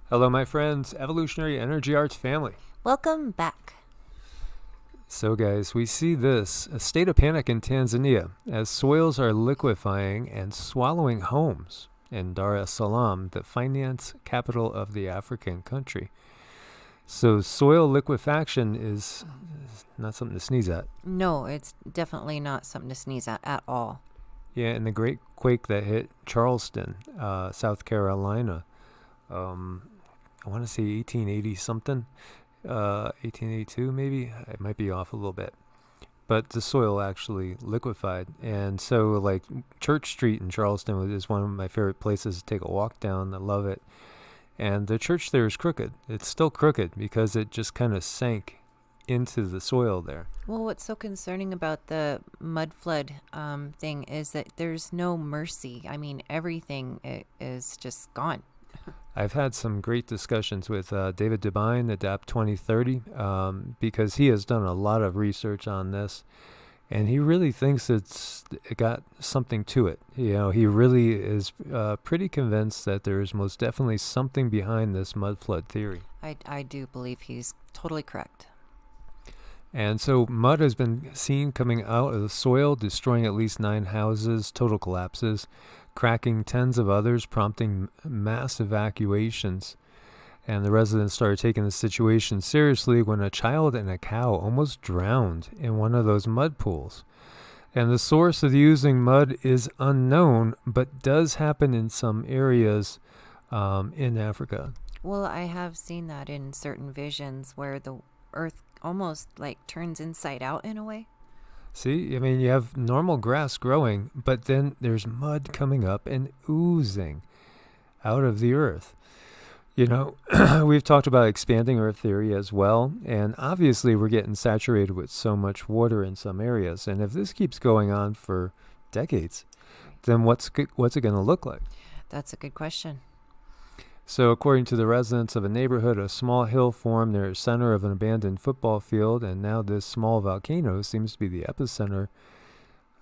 Hello, my friends, Evolutionary Energy Arts family. Welcome back. So, guys, we see this a state of panic in Tanzania as soils are liquefying and swallowing homes in Dar es Salaam, the finance capital of the African country. So, soil liquefaction is not something to sneeze at. No, it's definitely not something to sneeze at all. Yeah, and the great quake that hit Charleston, South Carolina, I want to say 1880 something. 1882 maybe. It might be off a little bit, but the soil actually liquefied. And so like Church Street in Charleston is one of my favorite places to take a walk down. I love it. And the church there is crooked. It's still crooked because it just kind of sank into the soil there. Well, what's so concerning about the Mudflood thing is that there's no mercy. I mean, everything is just gone. I've had some great discussions with David Devine, Adapt 2030, because he has done a lot of research on this, and he really thinks it got something to it. You know, he really is pretty convinced that there is most definitely something behind this mud flood theory. I do believe he's totally correct. And so mud has been seen coming out of the soil, destroying at least 9 houses, total collapses, cracking tens of others, prompting mass evacuations. And the residents started taking the situation seriously when a child and a cow almost drowned in one of those mud pools. And the source of using mud is unknown, but does happen in some areas in Africa. Well, I have seen that in certain visions where the earth almost like turns inside out in a way. See, I mean, you have normal grass growing, but then there's mud coming up and oozing out of the earth. You know, we've talked about expanding earth theory as well, and obviously we're getting saturated with so much water in some areas. And if this keeps going on for decades, then what's it going to look like? That's a good question. So according to the residents of a neighborhood, a small hill formed near the center of an abandoned football field, and now this small volcano seems to be the epicenter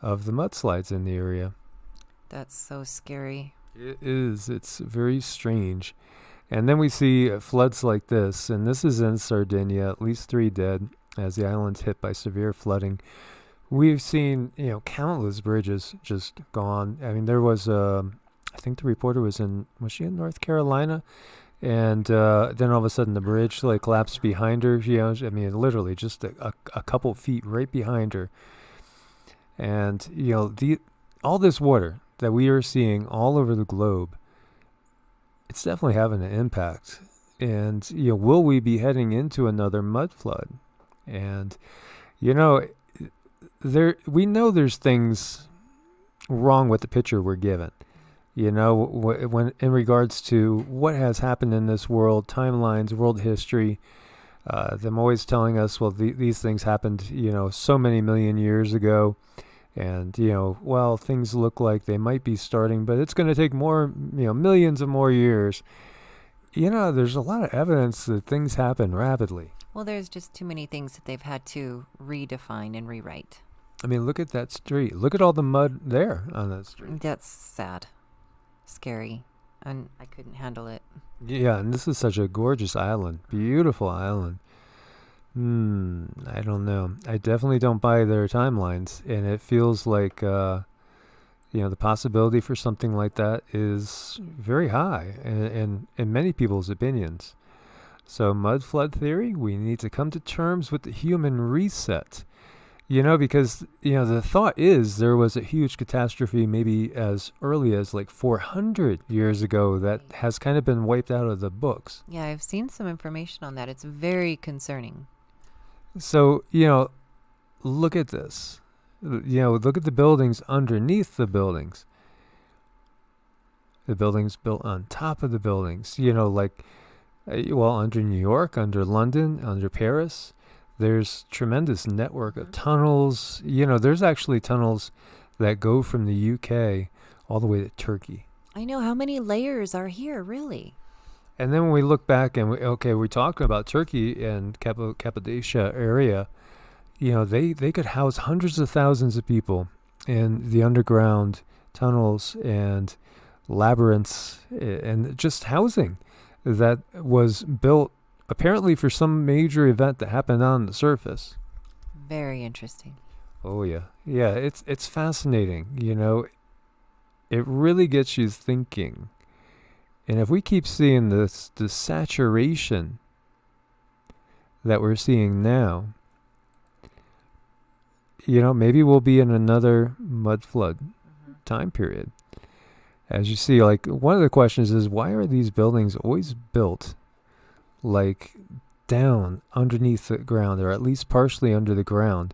of the mudslides in the area. That's so scary. It is. It's very strange. And then we see floods like this, and this is in Sardinia, at least 3 dead as the island's hit by severe flooding. We've seen, countless bridges just gone. I mean, there was I think the reporter was she in North Carolina? And then all of a sudden the bridge collapsed behind her. I mean, literally just a couple feet right behind her. And, all this water that we are seeing all over the globe, it's definitely having an impact. And, will we be heading into another mud flood? And, we know there's things wrong with the picture we're given. When in regards to what has happened in this world, timelines, world history, them always telling us, well, these things happened, so many million years ago. And, things look like they might be starting, but it's going to take more, millions of more years. There's a lot of evidence that things happen rapidly. Well, there's just too many things that they've had to redefine and rewrite. I mean, look at that street. Look at all the mud there on that street. That's sad. Scary, and I couldn't handle it. Yeah, and this is such a gorgeous island, beautiful island. I don't know. I definitely don't buy their timelines, and it feels like the possibility for something like that is very high in many people's opinions. So mud flood theory, we need to come to terms with the human reset. Because, the thought is there was a huge catastrophe maybe as early as 400 years ago that has kind of been wiped out of the books. Yeah, I've seen some information on that. It's very concerning. So, look at this. Look at the buildings underneath the buildings. The buildings built on top of the buildings, under New York, under London, under Paris. There's tremendous network of tunnels. There's actually tunnels that go from the UK all the way to Turkey. I know. How many layers are here, really? And then when we look back and we talk about Turkey and Cappadocia area, they could house hundreds of thousands of people in the underground tunnels and labyrinths and just housing. that was built apparently for some major event that happened on the surface. Very interesting. Oh yeah. Yeah, it's fascinating, It really gets you thinking. And if we keep seeing this the saturation that we're seeing now, maybe we'll be in another mud flood time period. As you see, like, one of the questions is, why are these buildings always built like down underneath the ground, or at least partially under the ground?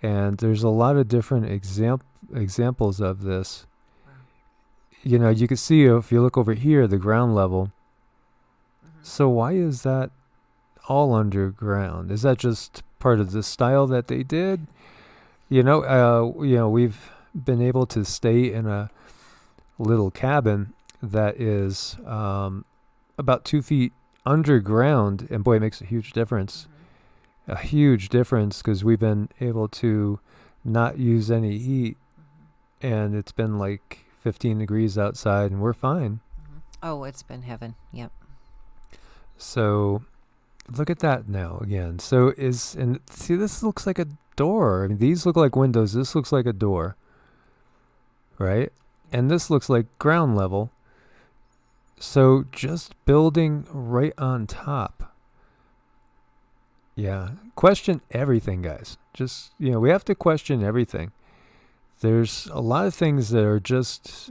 And there's a lot of different examples of this. You can see, if you look over here, the ground level. So why is that all underground? Is that just part of the style that they did? We've been able to stay in a little cabin that is about 2 feet underground, and boy, it makes a huge difference. A huge difference, because we've been able to not use any heat, and it's been like 15 degrees outside, and we're fine. Oh, it's been heaven. Yep. So look at that now again. And see, this looks like a door. I mean, these look like windows. This looks like a door, right? And this looks like ground level. So just building right on top. Yeah. Question everything, guys. Just, we have to question everything. There's a lot of things that are just,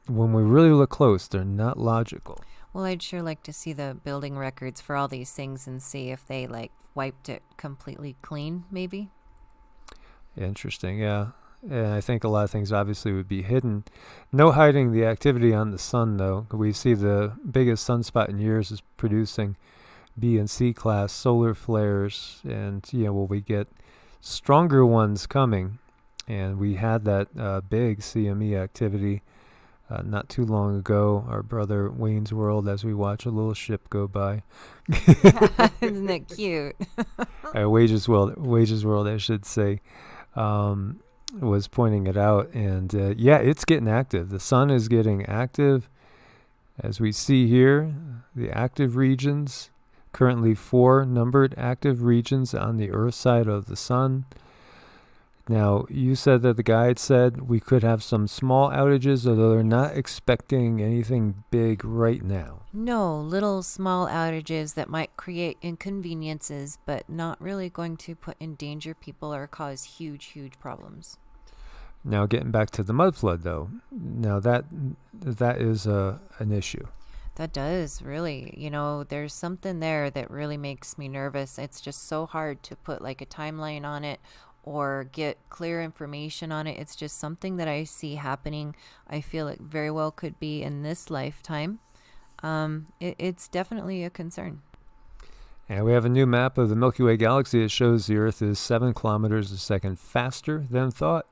when we really look close, they're not logical. Well, I'd sure like to see the building records for all these things and see if they wiped it completely clean, maybe. Interesting, yeah. And I think a lot of things obviously would be hidden. No hiding the activity on the sun, though. We see the biggest sunspot in years is producing B and C class solar flares, and will we get stronger ones coming? And we had that big CME activity not too long ago. Our brother Wayne's World, as we watch a little ship go by. Isn't it cute? Wages World, I should say. Was pointing it out, and it's getting active. The sun is getting active, as we see here. The active regions, currently 4 numbered active regions on the Earth side of the sun. Now, you said that the guide said we could have some small outages, although they're not expecting anything big right now. No, little small outages that might create inconveniences, but not really going to endanger people or cause huge, huge problems. Now, getting back to the mud flood, though, now that is an issue. That does, really. There's something there that really makes me nervous. It's just so hard to put a timeline on it or get clear information on it. It's just something that I see happening. I feel it very well could be in this lifetime. It's definitely a concern. And we have a new map of the Milky Way galaxy. It shows the Earth is 7 kilometers a second faster than thought,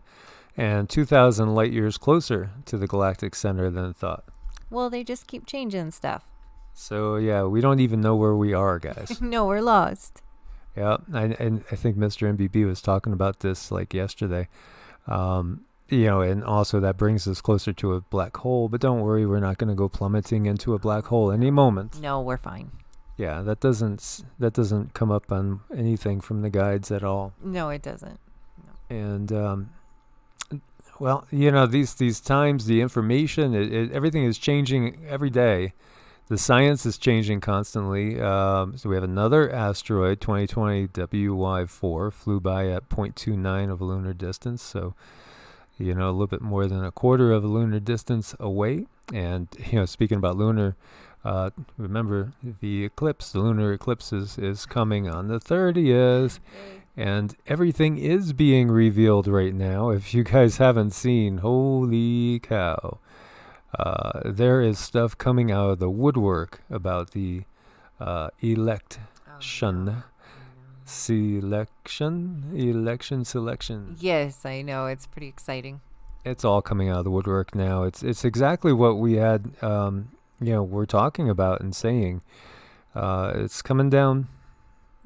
and 2,000 light years closer to the galactic center than thought. Well, they just keep changing stuff. So, yeah, we don't even know where we are, guys. No, we're lost. Yeah, and I think Mr. MBB was talking about this yesterday. And also that brings us closer to a black hole. But don't worry, we're not going to go plummeting into a black hole any moment. No, we're fine. Yeah, that doesn't come up on anything from the guides at all. No, it doesn't. No. And these times, the information, everything is changing every day. The science is changing constantly. So we have another asteroid, 2020 WY4, flew by at 0.29 of a lunar distance. So, a little bit more than a quarter of a lunar distance away. And, speaking about lunar, remember the lunar eclipse is coming on the 30th. And everything is being revealed right now. If you guys haven't seen, holy cow. There is stuff coming out of the woodwork about the election. Selection. Yes, I know. It's pretty exciting. It's all coming out of the woodwork now. It's exactly what we had, we're talking about and saying. It's coming down.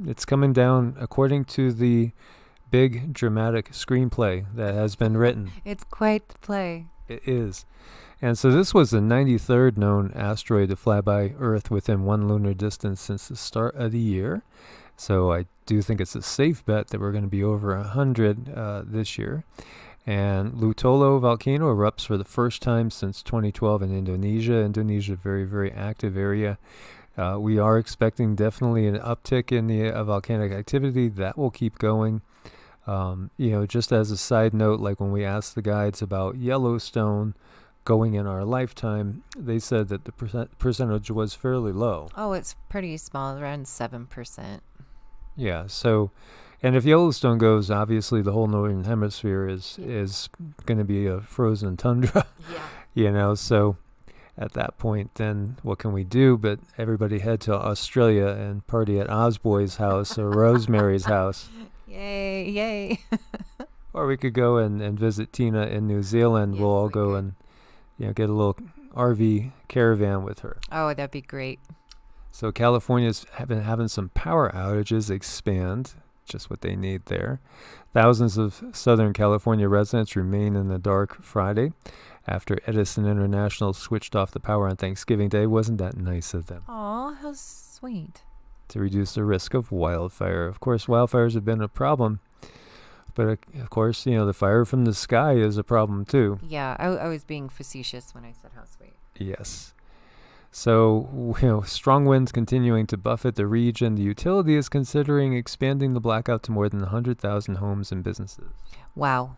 It's coming down according to the big dramatic screenplay that has been written. It's quite the play. It is. And so this was the 93rd known asteroid to fly by Earth within one lunar distance since the start of the year. So I do think it's a safe bet that we're going to be over 100 this year. And Lutolo volcano erupts for the first time since 2012 in Indonesia. Indonesia, very, very active area. We are expecting definitely an uptick in the volcanic activity. That will keep going. Just as a side note, like when we asked the guides about Yellowstone going in our lifetime, they said that the percentage was fairly low. Oh, it's pretty small, around 7%. Yeah, so, and if Yellowstone goes, obviously the whole northern hemisphere is going to be a frozen tundra. Yeah. So at that point, then what can we do? But everybody head to Australia and party at Osboy's house or Rosemary's house. Yay. Or we could go and visit Tina in New Zealand. Yes, we'll all we go could. and get a little RV caravan with her. Oh, that'd be great. So California's been having some power outages expand, just what they need there. Thousands of Southern California residents remain in the dark Friday after Edison International switched off the power on Thanksgiving Day. Wasn't that nice of them? Aw, how sweet. To reduce the risk of wildfire. Of course, wildfires have been a problem. But of course, the fire from the sky is a problem too. Yeah, I was being facetious when I said how sweet. Yes. So, strong winds continuing to buffet the region. The utility is considering expanding the blackout to more than 100,000 homes and businesses. Wow.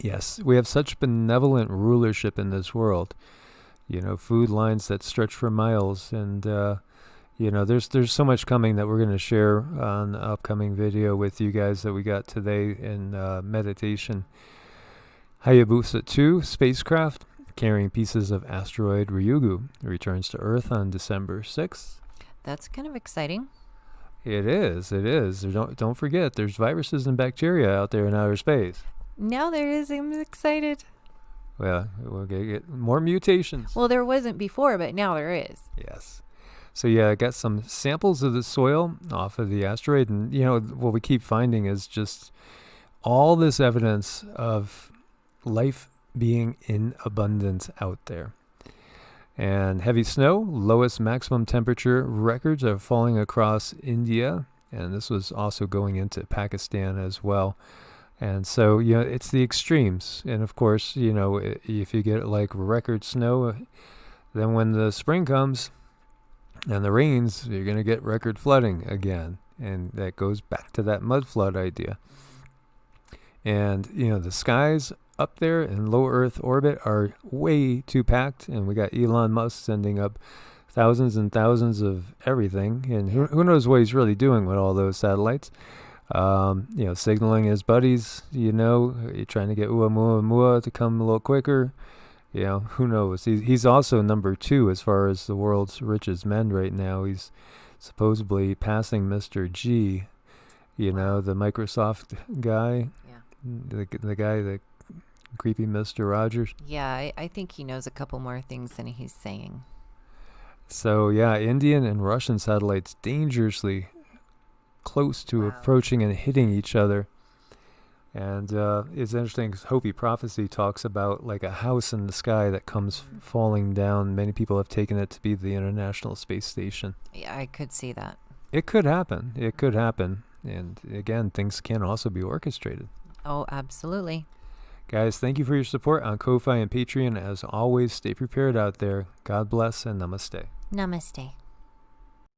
Yes, we have such benevolent rulership in this world. Food lines that stretch for miles. And, there's so much coming that we're going to share on the upcoming video with you guys that we got today in meditation. Hayabusa 2 spacecraft carrying pieces of asteroid Ryugu returns to Earth on December 6th. That's kind of exciting. It is. Don't forget, there's viruses and bacteria out there in outer space. Now there is. I'm excited. Well, we'll get more mutations. Well, there wasn't before, but now there is. Yes. So I got some samples of the soil off of the asteroid, and what we keep finding is just all this evidence of life being in abundance out there. And heavy snow, lowest maximum temperature records are falling across India, and this was also going into Pakistan as well. And so, it's the extremes. And of course, if you get like record snow, then when the spring comes and the rains, you're going to get record flooding again. And that goes back to that mudflood idea. And, the skies up there in low Earth orbit are way too packed. And we got Elon Musk sending up thousands and thousands of everything. And who knows what he's really doing with all those satellites. Signaling his buddies, you're trying to get Oumuamua to come a little quicker. Who knows? He's also number 2 as far as the world's richest men right now. He's supposedly passing Mr. G, the Microsoft guy. Yeah. The guy, the creepy Mr. Rogers. Yeah, I think he knows a couple more things than he's saying. So, Indian and Russian satellites dangerously close to approaching and hitting each other. And it's interesting because Hopi prophecy talks about like a house in the sky that comes falling down. Many people have taken it to be the International Space Station. Yeah, I could see that. It could happen. And again, things can also be orchestrated. Oh, absolutely. Guys, thank you for your support on Ko-Fi and Patreon. As always, stay prepared out there. God bless and namaste. Namaste.